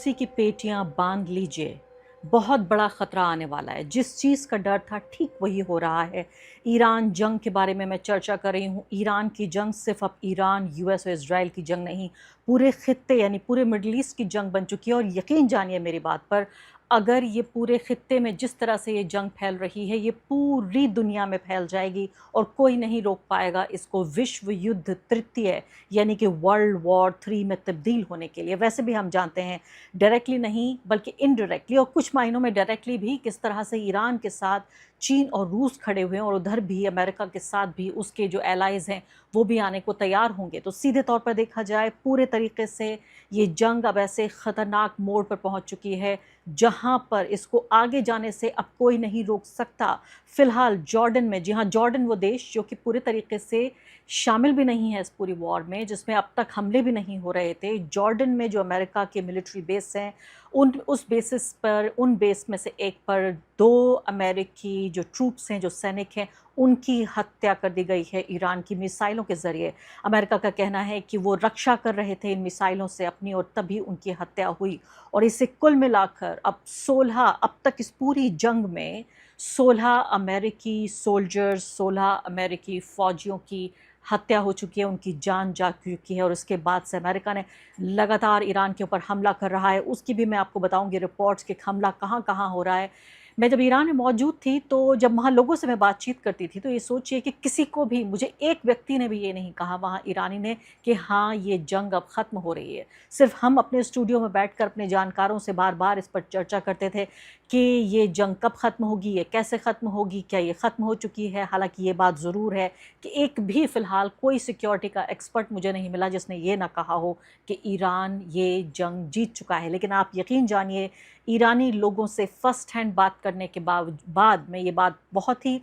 किसी की पेटियां बांध लीजिए। बहुत बड़ा खतरा आने वाला है। जिस चीज़ का डर था ठीक वही हो रहा है। ईरान जंग के बारे में मैं चर्चा कर रही हूँ। ईरान की जंग सिर्फ अब ईरान यूएस और इसराइल की जंग नहीं, पूरे खित्ते यानी पूरे मिडल ईस्ट की जंग बन चुकी है। और यकीन जानिए मेरी बात पर, अगर ये पूरे खित्ते में जिस तरह से ये जंग फैल रही है, ये पूरी दुनिया में फैल जाएगी और कोई नहीं रोक पाएगा इसको विश्व युद्ध तृतीय यानी कि वर्ल्ड वॉर 3 में तब्दील होने के लिए। वैसे भी हम जानते हैं, डायरेक्टली नहीं बल्कि इनडायरेक्टली और कुछ मायनों में डायरेक्टली भी, किस तरह से ईरान के साथ चीन और रूस खड़े हुए हैं और उधर भी अमेरिका के साथ भी उसके जो एलाइज हैं वो भी आने को तैयार होंगे। तो सीधे तौर पर देखा जाए, पूरे तरीके से ये जंग अब ऐसे ख़तरनाक मोड़ पर पहुंच चुकी है जहां पर इसको आगे जाने से अब कोई नहीं रोक सकता। फिलहाल जॉर्डन में, जी हाँ, जॉर्डन वो देश जो कि पूरे तरीके से शामिल भी नहीं है इस पूरी वॉर में, जिसमें अब तक हमले भी नहीं हो रहे थे। जॉर्डन में जो अमेरिका के मिलिट्री बेस हैं, उस बेसिस पर, उन बेस में से एक पर 2 अमेरिकी जो ट्रूप्स हैं, जो सैनिक हैं, उनकी हत्या कर दी गई है ईरान की मिसाइलों के ज़रिए। अमेरिका का कहना है कि वो रक्षा कर रहे थे इन मिसाइलों से अपनी, और तभी उनकी हत्या हुई। और इसे कुल मिलाकर अब 16, अब तक इस पूरी जंग में 16 अमेरिकी सोल्जर्स, 16 अमेरिकी फ़ौजियों की हत्या हो चुकी है, उनकी जान जा चुकी है। और उसके बाद से अमेरिका ने लगातार ईरान के ऊपर हमला कर रहा है। उसकी भी मैं आपको बताऊंगी रिपोर्ट्स कि हमला कहाँ कहाँ हो रहा है। मैं जब ईरान में मौजूद थी, तो जब वहाँ लोगों से मैं बातचीत करती थी, तो ये सोचिए कि किसी को भी, मुझे एक व्यक्ति ने भी ये नहीं कहा वहाँ ईरानी ने कि हाँ ये जंग अब ख़त्म हो रही है। सिर्फ हम अपने स्टूडियो में बैठकर अपने जानकारों से बार बार इस पर चर्चा करते थे कि ये जंग कब ख़त्म होगी, ये कैसे ख़त्म होगी, क्या ये ख़त्म हो चुकी है। हालांकि ये बात ज़रूर है कि एक भी फ़िलहाल कोई सिक्योरिटी का एक्सपर्ट मुझे नहीं मिला जिसने ये ना कहा हो कि ईरान ये जंग जीत चुका है। लेकिन आप यकीन जानिए, ईरानी लोगों से फ़र्स्ट हैंड बात करने के बाद मैं ये बात बहुत ही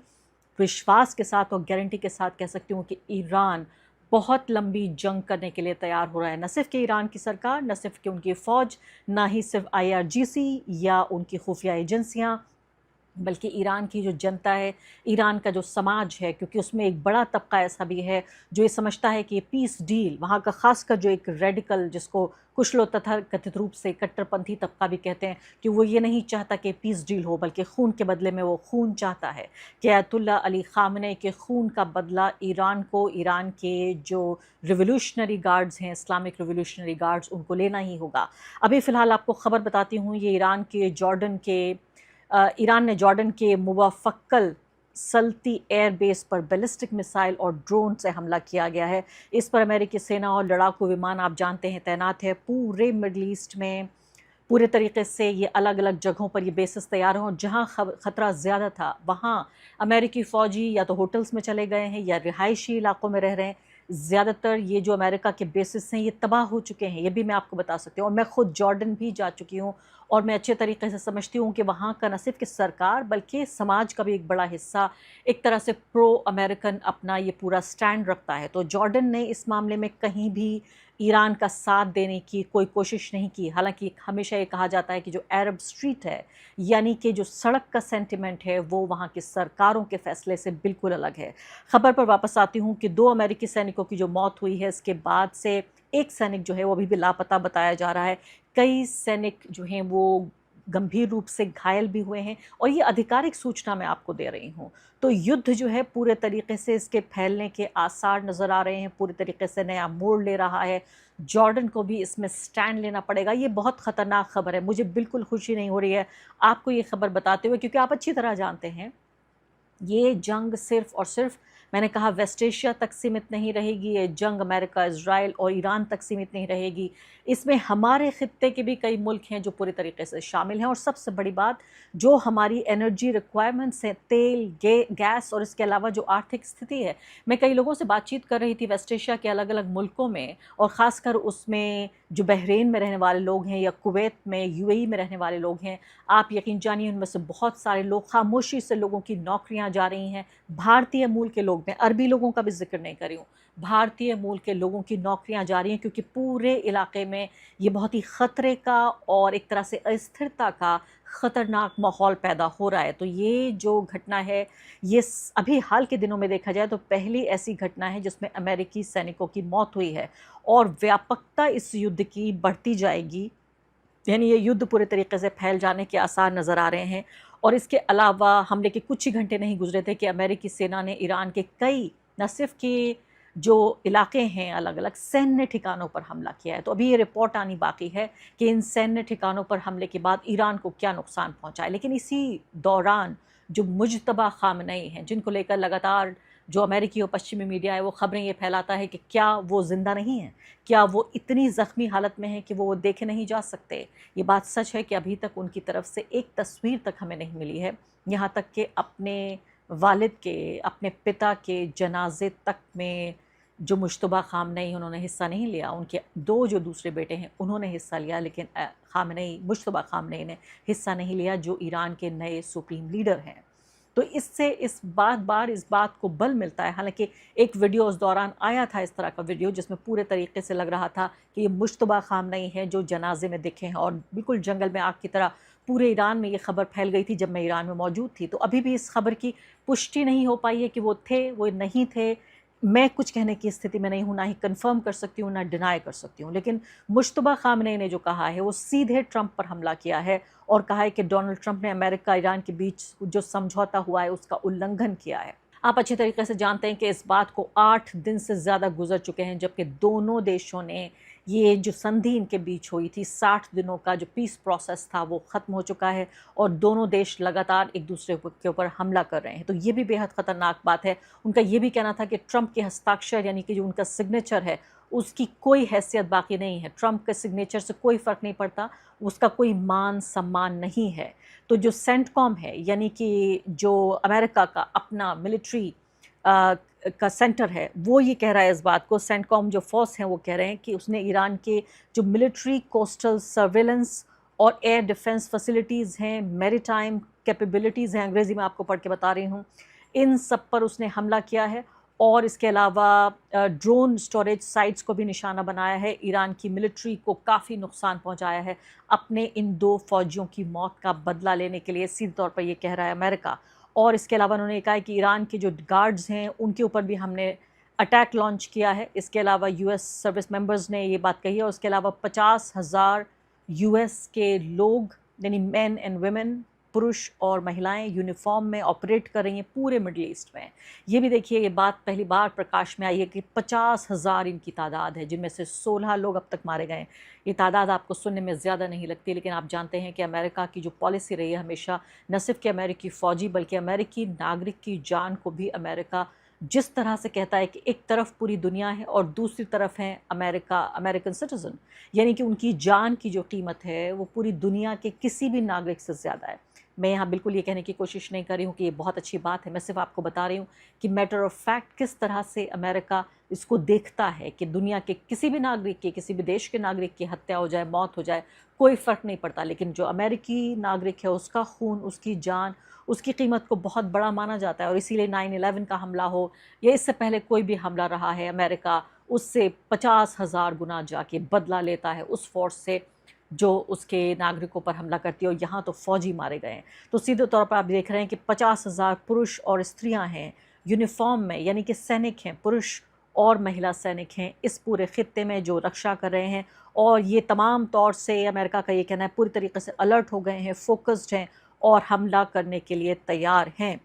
विश्वास के साथ और गारंटी के साथ कह सकती हूँ कि ईरान बहुत लंबी जंग करने के लिए तैयार हो रहा है। न सिर्फ कि ईरान की सरकार, न सिर्फ कि उनकी फ़ौज, ना ही सिर्फ आईआरजीसी या उनकी खुफिया एजेंसियाँ, बल्कि ईरान की जो जनता है, ईरान का जो समाज है, क्योंकि उसमें एक बड़ा तबका ऐसा भी है जो ये समझता है कि ये पीस डील, वहाँ का खासकर जो एक रेडिकल, जिसको कुछ लोग तथा कथित रूप से कट्टरपंथी तबका भी कहते हैं, कि वो ये नहीं चाहता कि पीस डील हो, बल्कि खून के बदले में वो खून चाहता है कि अयतुल्ला अली ख़ामनेई के खून का बदला ईरान को, ईरान के जो रिवोल्यूशनरी गार्ड्स हैं, इस्लामिक रिवोल्यूशनरी गार्ड्स, उनको लेना ही होगा। अभी फ़िलहाल आपको ख़बर बताती हूँ, ये ईरान ने जॉर्डन के मुवाफ़क्कल सल्ती एयर बेस पर बैलिस्टिक मिसाइल और ड्रोन से हमला किया गया है। इस पर अमेरिकी सेना और लड़ाकू विमान, आप जानते हैं, तैनात है। पूरे मिडल ईस्ट में पूरे तरीके से ये अलग अलग जगहों पर ये बेसिस तैयार हों। जहाँ ख़तरा ज़्यादा था वहाँ अमेरिकी फ़ौजी या तो होटल्स में चले गए हैं या रिहायशी इलाकों में रह रहे हैं। ज़्यादातर ये जो अमेरिका के बेसिस हैं ये तबाह हो चुके हैं, ये भी मैं आपको बता सकती हूँ। और मैं खुद जॉर्डन भी जा चुकी हूँ और मैं अच्छे तरीके से समझती हूँ कि वहाँ का न सिर्फ कि सरकार बल्कि समाज का भी एक बड़ा हिस्सा एक तरह से प्रो अमेरिकन अपना ये पूरा स्टैंड रखता है। तो जॉर्डन ने इस मामले में कहीं भी ईरान का साथ देने की कोई कोशिश नहीं की। हालांकि हमेशा ये कहा जाता है कि जो अरब स्ट्रीट है, यानी कि जो सड़क का सेंटिमेंट है, वो वहाँ की सरकारों के फैसले से बिल्कुल अलग है। खबर पर वापस आती हूँ कि 2 अमेरिकी सैनिकों की जो मौत हुई है, इसके बाद से एक सैनिक जो है वो अभी भी लापता बताया जा रहा है। कई सैनिक जो हैं वो गंभीर रूप से घायल भी हुए हैं, और ये आधिकारिक सूचना मैं आपको दे रही हूँ। तो युद्ध जो है पूरे तरीके से इसके फैलने के आसार नज़र आ रहे हैं, पूरे तरीके से नया मोड़ ले रहा है। जॉर्डन को भी इसमें स्टैंड लेना पड़ेगा। ये बहुत ख़तरनाक खबर है, मुझे बिल्कुल खुशी नहीं हो रही है आपको ये खबर बताते हुए, क्योंकि आप अच्छी तरह जानते हैं ये जंग सिर्फ और सिर्फ, मैंने कहा, वेस्ट एशिया तक सीमित नहीं रहेगी। ये जंग अमेरिका, इजराइल और ईरान तक सीमित नहीं रहेगी। इसमें हमारे खित्ते के भी कई मुल्क हैं जो पूरी तरीके से शामिल हैं। और सबसे बड़ी बात, जो हमारी एनर्जी रिक्वायरमेंट्स हैं, तेल, गैस और इसके अलावा जो आर्थिक स्थिति है, मैं कई लोगों से बातचीत कर रही थी वेस्ट एशिया के अलग अलग मुल्कों में, और ख़ासकर उसमें जो बहरीन में रहने वाले लोग हैं या कुवैत में, यूएई में रहने वाले लोग हैं। आप यकीन जानिए उनमें से बहुत सारे लोग, खामोशी से लोगों की नौकरियां जा रही हैं। भारतीय मूल के लोग, मैं अरबी लोगों का भी जिक्र नहीं कर रही हूँ, भारतीय मूल के लोगों की नौकरियां जा रही हैं, क्योंकि पूरे इलाके में ये बहुत ही ख़तरे का और एक तरह से अस्थिरता का ख़तरनाक माहौल पैदा हो रहा है। तो ये जो घटना है, ये अभी हाल के दिनों में देखा जाए तो पहली ऐसी घटना है जिसमें अमेरिकी सैनिकों की मौत हुई है, और व्यापकता इस युद्ध की बढ़ती जाएगी। यानी ये युद्ध पूरे तरीके से फैल जाने के आसार नज़र आ रहे हैं। और इसके अलावा हमले के कुछ ही घंटे नहीं गुजरे थे कि अमेरिकी सेना ने ईरान के कई, न सिर्फ कि जो इलाके हैं अलग अलग, सैन्य ठिकानों पर हमला किया है। तो अभी ये रिपोर्ट आनी बाकी है कि इन सैन्य ठिकानों पर हमले के बाद ईरान को क्या नुकसान पहुंचा है। लेकिन इसी दौरान जो मुज्तबा खामनेई हैं, जिनको लेकर लगातार जो अमेरिकी और पश्चिमी मीडिया है वो खबरें ये फैलाता है कि क्या वो ज़िंदा नहीं हैं, क्या वो इतनी ज़ख्मी हालत में हैं कि वो देखे नहीं जा सकते। ये बात सच है कि अभी तक उनकी तरफ से एक तस्वीर तक हमें नहीं मिली है, यहाँ तक कि अपने वालिद के, अपने पिता के जनाजे तक में जो मुश्तबा खामनेई उन्होंने हिस्सा नहीं लिया। उनके दो जो दूसरे बेटे हैं उन्होंने हिस्सा लिया, लेकिन खामनेई, मुश्तबा खामनेई ने हिस्सा नहीं लिया, जो ईरान के नए सुप्रीम लीडर हैं। तो इससे इस बात को बल मिलता है। हालांकि एक वीडियो उस दौरान आया था, इस तरह का वीडियो, जिसमें पूरे तरीके से लग रहा था कि ये मुश्तबा खामनेई है जो जनाजे में दिखे हैं, और बिल्कुल जंगल में आग की तरह पूरे ईरान में ये खबर फैल गई थी जब मैं ईरान में मौजूद थी। तो अभी भी इस खबर की पुष्टि नहीं हो पाई है कि वो थे, वो नहीं थे। मैं कुछ कहने की स्थिति में नहीं हूँ, ना ही कंफर्म कर सकती हूँ, ना डिनाई कर सकती हूँ। लेकिन मुश्तबा खामनेई ने जो कहा है वो सीधे ट्रंप पर हमला किया है और कहा है कि डोनाल्ड ट्रंप ने अमेरिका ईरान के बीच जो समझौता हुआ है उसका उल्लंघन किया है। आप अच्छी तरीके से जानते हैं कि इस बात को 8 दिन से ज़्यादा गुजर चुके हैं, जबकि दोनों देशों ने, ये जो संधि इनके बीच हुई थी, 60 दिनों का जो पीस प्रोसेस था वो ख़त्म हो चुका है और दोनों देश लगातार एक दूसरे के ऊपर हमला कर रहे हैं। तो ये भी बेहद ख़तरनाक बात है। उनका ये भी कहना था कि ट्रंप के हस्ताक्षर, यानी कि जो उनका सिग्नेचर है, उसकी कोई हैसियत बाकी नहीं है। ट्रंप के सिग्नेचर से कोई फ़र्क नहीं पड़ता, उसका कोई मान सम्मान नहीं है। तो जो सेंटकॉम है, यानी कि जो अमेरिका का अपना मिलिट्री का सेंटर है, वो ये कह रहा है इस बात को, सेंटकॉम जो फोर्स हैं वो कह रहे हैं कि उसने ईरान के जो मिलिट्री कोस्टल सर्वेलेंस और एयर डिफेंस फैसिलिटीज़ हैं, मैरीटाइम कैपेबिलिटीज़ हैं, अंग्रेज़ी में आपको पढ़ के बता रही हूँ, इन सब पर उसने हमला किया है। और इसके अलावा ड्रोन स्टोरेज साइट्स को भी निशाना बनाया है। ईरान की मिलिट्री को काफ़ी नुकसान पहुंचाया है। अपने इन 2 फौजियों की मौत का बदला लेने के लिए सीधे तौर पर ये कह रहा है अमेरिका। और इसके अलावा उन्होंने कहा है कि ईरान के जो गार्ड्स हैं उनके ऊपर भी हमने अटैक लॉन्च किया है। इसके अलावा यूएस सर्विस मेंबर्स ने ये बात कही है। और उसके अलावा 50,000 यूएस के लोग, यानी मेन एंड वुमेन, पुरुष और महिलाएं यूनिफॉर्म में ऑपरेट कर रही हैं पूरे मिडल ईस्ट में। ये भी देखिए, ये बात पहली बार प्रकाश में आई है कि 50,000 इनकी तादाद है, जिनमें से 16 लोग अब तक मारे गए। ये तादाद आपको सुनने में ज़्यादा नहीं लगती, लेकिन आप जानते हैं कि अमेरिका की जो पॉलिसी रही है हमेशा, न सिर्फ कि अमेरिकी फ़ौजी बल्कि अमेरिकी नागरिक की जान को भी अमेरिका जिस तरह से कहता है कि एक तरफ पूरी दुनिया है और दूसरी तरफ है अमेरिका, अमेरिकन सिटीज़न, यानी कि उनकी जान की जो कीमत है वो पूरी दुनिया के किसी भी नागरिक से ज़्यादा है। मैं यहाँ बिल्कुल ये कहने की कोशिश नहीं कर रही हूँ कि ये बहुत अच्छी बात है, मैं सिर्फ आपको बता रही हूँ कि मैटर ऑफ फैक्ट किस तरह से अमेरिका इसको देखता है कि दुनिया के किसी भी नागरिक की, किसी भी देश के नागरिक की हत्या हो जाए, मौत हो जाए, कोई फ़र्क नहीं पड़ता, लेकिन जो अमेरिकी नागरिक है उसका खून, उसकी जान, उसकी कीमत को बहुत बड़ा माना जाता है। और इसीलिए 9/11 का हमला हो या इससे पहले कोई भी हमला रहा है, अमेरिका उससे 50,000 गुना जाके बदला लेता है उस फोर्स से जो उसके नागरिकों पर हमला करती है। और यहाँ तो फ़ौजी मारे गए हैं। तो सीधे तौर पर आप देख रहे हैं कि 50,000 पुरुष और स्त्रियाँ हैं यूनिफॉर्म में, यानी कि सैनिक हैं, पुरुष और महिला सैनिक हैं इस पूरे ख़ित्ते में जो रक्षा कर रहे हैं। और ये तमाम तौर से अमेरिका का ये कहना है पूरी तरीके से अलर्ट हो गए हैं, फोकस्ड हैं और हमला करने के लिए तैयार हैं।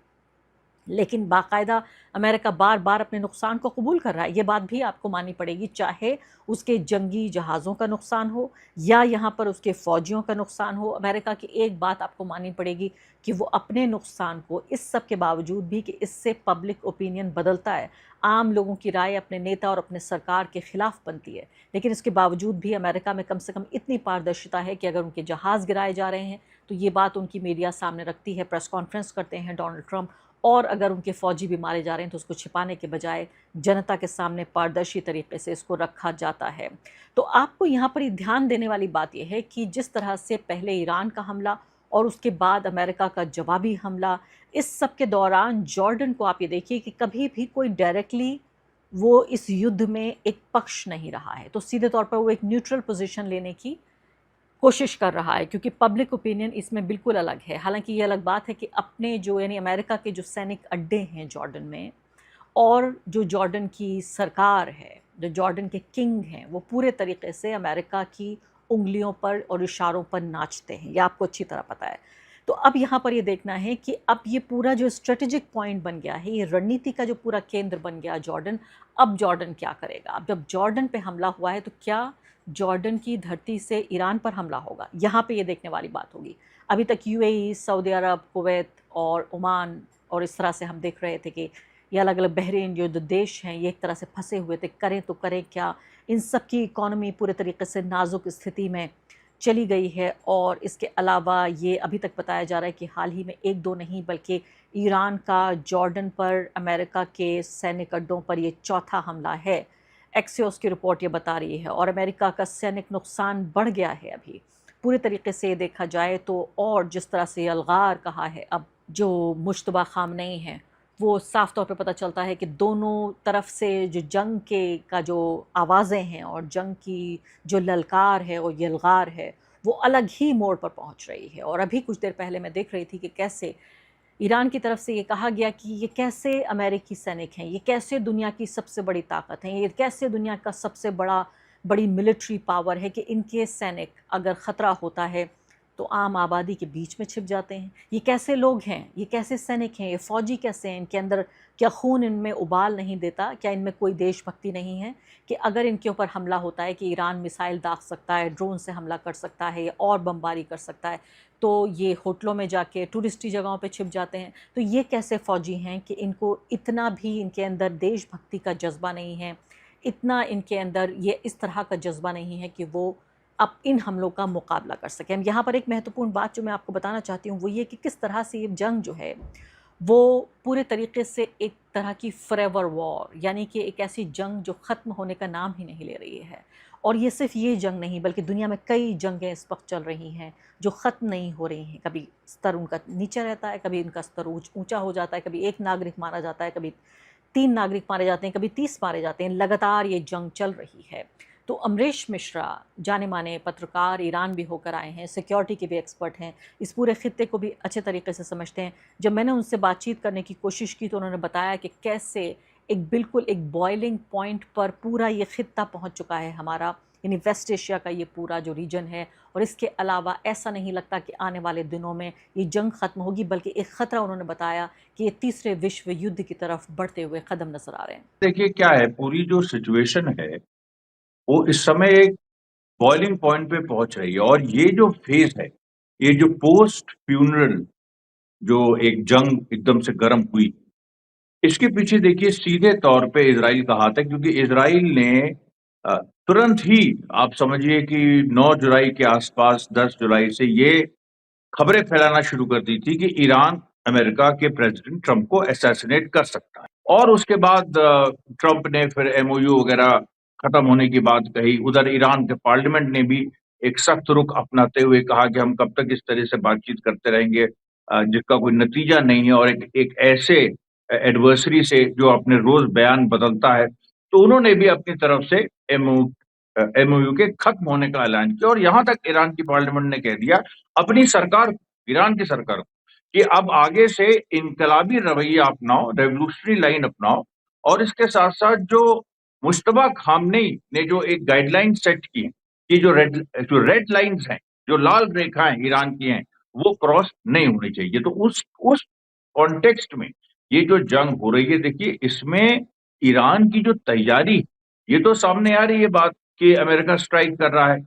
लेकिन बाकायदा अमेरिका बार बार अपने नुकसान को कबूल कर रहा है। ये बात भी आपको माननी पड़ेगी, चाहे उसके जंगी जहाज़ों का नुकसान हो या यहाँ पर उसके फ़ौजियों का नुकसान हो। अमेरिका की एक बात आपको माननी पड़ेगी कि वो अपने नुकसान को, इस सब के बावजूद भी कि इससे पब्लिक ओपिनियन बदलता है, आम लोगों की राय अपने नेता और अपने सरकार के ख़िलाफ़ बनती है, लेकिन इसके बावजूद भी अमेरिका में कम से कम इतनी पारदर्शिता है कि अगर उनके जहाज़ गिराए जा रहे हैं तो ये बात उनकी मीडिया सामने रखती है, प्रेस कॉन्फ्रेंस करते हैं डोनाल्ड ट्रंप। और अगर उनके फ़ौजी भी मारे जा रहे हैं तो उसको छिपाने के बजाय जनता के सामने पारदर्शी तरीके से इसको रखा जाता है। तो आपको यहाँ पर ध्यान देने वाली बात यह है कि जिस तरह से पहले ईरान का हमला और उसके बाद अमेरिका का जवाबी हमला, इस सब के दौरान जॉर्डन को आप ये देखिए कि कभी भी कोई डायरेक्टली वो इस युद्ध में एक पक्ष नहीं रहा है। तो सीधे तौर पर वो एक न्यूट्रल पोजीशन लेने की कोशिश कर रहा है, क्योंकि पब्लिक ओपिनियन इसमें बिल्कुल अलग है। हालांकि ये अलग बात है कि अपने जो, यानी अमेरिका के जो सैनिक अड्डे हैं जॉर्डन में, और जो जॉर्डन की सरकार है, जो जॉर्डन के किंग हैं, वो पूरे तरीके से अमेरिका की उंगलियों पर और इशारों पर नाचते हैं, ये आपको अच्छी तरह पता है। तो अब यहाँ पर ये देखना है कि अब ये पूरा जो स्ट्रेटेजिक पॉइंट बन गया है, ये रणनीति का जो पूरा केंद्र बन गया जॉर्डन, अब जॉर्डन क्या करेगा? अब जब जॉर्डन पे हमला हुआ है तो क्या जॉर्डन की धरती से ईरान पर हमला होगा? यहाँ पे ये देखने वाली बात होगी। अभी तक यूएई, सऊदी अरब, कुवैत और ओमान और इस तरह से हम देख रहे थे कि ये अलग अलग बहरीन जो देश हैं ये एक तरह से फंसे हुए थे, करें तो करें क्या। इन सब की इकॉनमी पूरे तरीके से नाजुक स्थिति में चली गई है। और इसके अलावा ये अभी तक बताया जा रहा है कि हाल ही में एक दो नहीं बल्कि ईरान का जॉर्डन पर अमेरिका के सैनिक अड्डों पर ये चौथा हमला है। एक्सियोस की रिपोर्ट ये बता रही है। और अमेरिका का सैनिक नुकसान बढ़ गया है अभी पूरे तरीके से देखा जाए तो। और जिस तरह से अलगार कहा है अब जो मुश्तबा खामनेई हैं, वो साफ तौर पे पता चलता है कि दोनों तरफ से जो जंग के का जो आवाज़ें हैं और जंग की जो ललकार है और यलगार है वो अलग ही मोड़ पर पहुंच रही है। और अभी कुछ देर पहले मैं देख रही थी कि कैसे ईरान की तरफ से ये कहा गया कि ये कैसे अमेरिकी सैनिक हैं, ये कैसे दुनिया की सबसे बड़ी ताकत हैं, ये कैसे दुनिया का सबसे बड़ी मिलिट्री पावर है कि इनके सैनिक अगर ख़तरा होता है तो आम आबादी के बीच में छिप जाते हैं। ये कैसे लोग हैं, ये कैसे सैनिक हैं, ये फ़ौजी कैसे हैं, इनके अंदर क्या खून इनमें उबाल नहीं देता, क्या इनमें कोई देशभक्ति नहीं है कि अगर इनके ऊपर हमला होता है कि ईरान मिसाइल दाग सकता है, ड्रोन से हमला कर सकता है और बमबारी कर सकता है, तो ये होटलों में जाके टूरिस्टी जगहों पे छिप जाते हैं। तो ये कैसे फ़ौजी हैं कि इनको इतना भी इनके अंदर देशभक्ति का जज्बा नहीं है, इतना इनके अंदर ये इस तरह का जज्बा नहीं है कि वो अब इन हमलों का मुकाबला कर सकें। यहाँ पर एक महत्वपूर्ण बात जो मैं आपको बताना चाहती हूँ वो ये कि किस तरह से ये जंग जो है वो पूरे तरीके से एक तरह की फॉरएवर वॉर, यानी कि एक ऐसी जंग जो ख़त्म होने का नाम ही नहीं ले रही है। और ये सिर्फ ये जंग नहीं बल्कि दुनिया में कई जंगें इस वक्त चल रही हैं जो ख़त्म नहीं हो रही हैं। कभी स्तर उनका नीचे रहता है, कभी उनका स्तर ऊंचा हो जाता है, कभी एक नागरिक मारा जाता है, कभी 3 नागरिक मारे जाते हैं, कभी 30 मारे जाते हैं। लगातार ये जंग चल रही है। तो अमरीश मिश्रा जाने माने पत्रकार, ईरान भी होकर आए हैं, सिक्योरिटी के भी एक्सपर्ट हैं, इस पूरे खित्ते को भी अच्छे तरीके से समझते हैं। जब मैंने उनसे बातचीत करने की कोशिश की तो उन्होंने बताया कि कैसे बिल्कुल एक बॉइलिंग पॉइंट पर पूरा ये खित्ता पहुंच चुका है हमारा, यानी वेस्ट एशिया का ये पूरा जो रीजन है। और इसके अलावा ऐसा नहीं लगता कि आने वाले दिनों में ये जंग ख़त्म होगी, बल्कि एक ख़तरा उन्होंने बताया कि ये तीसरे विश्व युद्ध की तरफ बढ़ते हुए कदम नजर आ रहे हैं। देखिए क्या है, पूरी जो सिचुएशन है वो इस समय एक बॉइलिंग पॉइंट पे पहुंच रही है। और ये जो फेज है, ये जो पोस्ट फ्यूनरल जो एक जंग एकदम से गर्म हुई, इसके पीछे देखिए सीधे तौर पे इजराइल का हाथ है। क्योंकि इजराइल ने तुरंत ही, आप समझिए कि 9 जुलाई के आसपास, 10 जुलाई से ये खबरें फैलाना शुरू कर दी थी कि ईरान अमेरिका के प्रेसिडेंट ट्रंप को असैसिनेट कर सकता है। और उसके बाद ट्रंप ने फिर एमओयू वगैरह खत्म होने की बात कही। उधर ईरान के पार्लियामेंट ने भी एक सख्त रुख अपनाते हुए कहा कि हम कब तक इस तरह से बातचीत करते रहेंगे जिसका कोई नतीजा नहीं है, और एक ऐसे एडवर्सरी से जो अपने रोज बयान बदलता है। तो उन्होंने भी अपनी तरफ से एमओयू के खत्म होने का ऐलान किया। और यहां तक ईरान की पार्लियामेंट ने कह दिया अपनी सरकार, ईरान की सरकार, कि अब आगे से इनकलाबी रवैया अपनाओ, रेवोल्यूशनरी लाइन अपनाओ। और इसके साथ साथ जो मुश्तबा खामनेई ने जो एक गाइडलाइन सेट की कि जो रेड लाइंस हैं, जो लाल रेखाएं ईरान की हैं, वो क्रॉस नहीं होनी चाहिए। तो उस कॉन्टेक्स्ट में ये जो जंग हो रही है, देखिए इसमें ईरान की जो तैयारी, ये तो सामने आ रही है बात कि अमेरिका स्ट्राइक कर रहा है।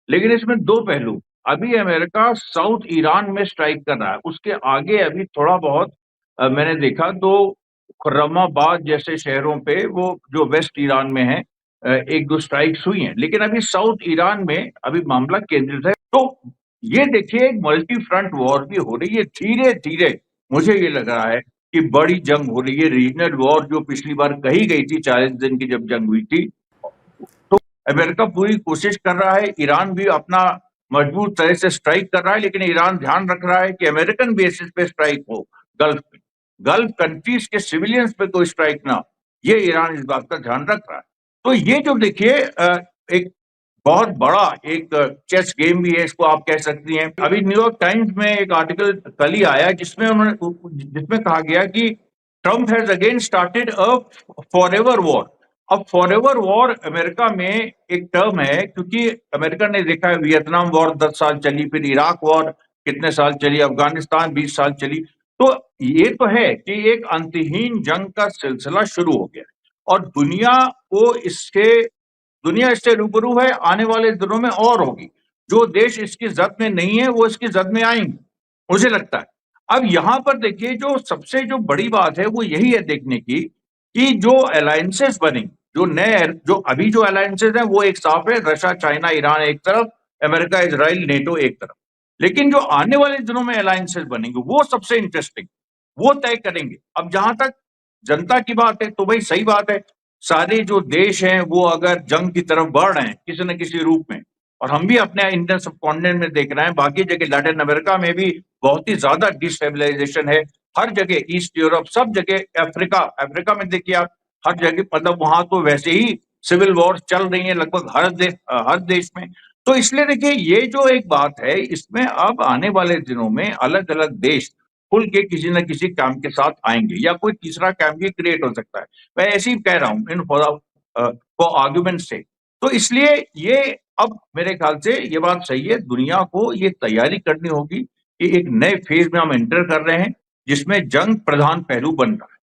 लेकिन इसमें दो पहलू, अभी अमेरिका साउथ ईरान में स्ट्राइक कर रहा है, उसके आगे अभी थोड़ा बहुत मैंने देखा तो खुर्रमाबाद जैसे शहरों पे, वो जो वेस्ट ईरान में है, एक दो स्ट्राइक्स हुई हैं। लेकिन अभी साउथ ईरान में अभी मामला केंद्रित है। तो ये देखिए एक मल्टी फ्रंट वॉर भी हो रही है धीरे धीरे। मुझे ये लग रहा है कि बड़ी जंग हो रही है, रीजनल वॉर जो पिछली बार कही गई थी 40 दिन की जब जंग हुई थी। तो अमेरिका पूरी कोशिश कर रहा है, ईरान भी अपना मजबूत तरह से स्ट्राइक कर रहा है, लेकिन ईरान ध्यान रख रहा है कि अमेरिकन बेसिस पे स्ट्राइक हो गल्फ में, गल्फ कंट्रीज के सिविलियंस पे कोई स्ट्राइक ना हो। ये ईरान इस बात का ध्यान रख रहा है। तो ये जो देखिए एक बहुत बड़ा एक चेस गेम भी है, इसको आप कह सकती हैं। अभी न्यूयॉर्क टाइम्स में एक आर्टिकल कल ही आया जिसमें कहा गया कि Trump has again started a forever war. अब फॉरएवर वॉर अमेरिका में एक टर्म है, क्योंकि अमेरिका ने देखा है वियतनाम वॉर 10 साल चली, फिर इराक वॉर कितने साल चली, अफगानिस्तान 20 साल चली। तो ये तो है कि एक अंतहीन जंग का सिलसिला शुरू हो गया और दुनिया इससे रूबरू है, आने वाले दिनों में और होगी। जो देश इसकी जद में नहीं है वो इसकी जद में आएंगे, मुझे लगता है। अब यहां पर देखिए, जो सबसे जो बड़ी बात है वो यही है देखने की कि जो अलायंसेस बनेंगे, जो अभी जो अलायंसेस हैं वो एक साफ है, रशिया, चाइना, ईरान एक तरफ, अमेरिका, इजराइल, नेटो एक तरफ। लेकिन जो आने वाले दिनों में अलायंसेस बनेंगे वो सबसे इंटरेस्टिंग, वो तय करेंगे। अब जहां तक जनता की बात है तो भाई सही बात है, सारे जो देश हैं वो अगर जंग की तरफ बढ़ रहे हैं किसी न किसी रूप में, और हम भी अपने इंडियन सबकॉन्टिनेंट में देख रहे हैं, बाकी जगह लैटिन अमेरिका में भी बहुत ही ज्यादा डिस्टेबलाइजेशन है, हर जगह, ईस्ट यूरोप, सब जगह, अफ्रीका में देखिए आप, हर जगह, मतलब वहां तो वैसे ही सिविल वॉर चल रही है लगभग हर देश में। तो इसलिए देखिए, ये जो एक बात है, इसमें अब आने वाले दिनों में अलग अलग देश खुल के किसी न किसी काम के साथ आएंगे, या कोई तीसरा काम भी क्रिएट हो सकता है। मैं ऐसे ही कह रहा हूं इन फॉर आर्ग्यूमेंट से। तो इसलिए ये, अब मेरे ख्याल से ये बात सही है, दुनिया को ये तैयारी करनी होगी कि एक नए फेज में हम एंटर कर रहे हैं जिसमें जंग प्रधान पहलू बन रहा है।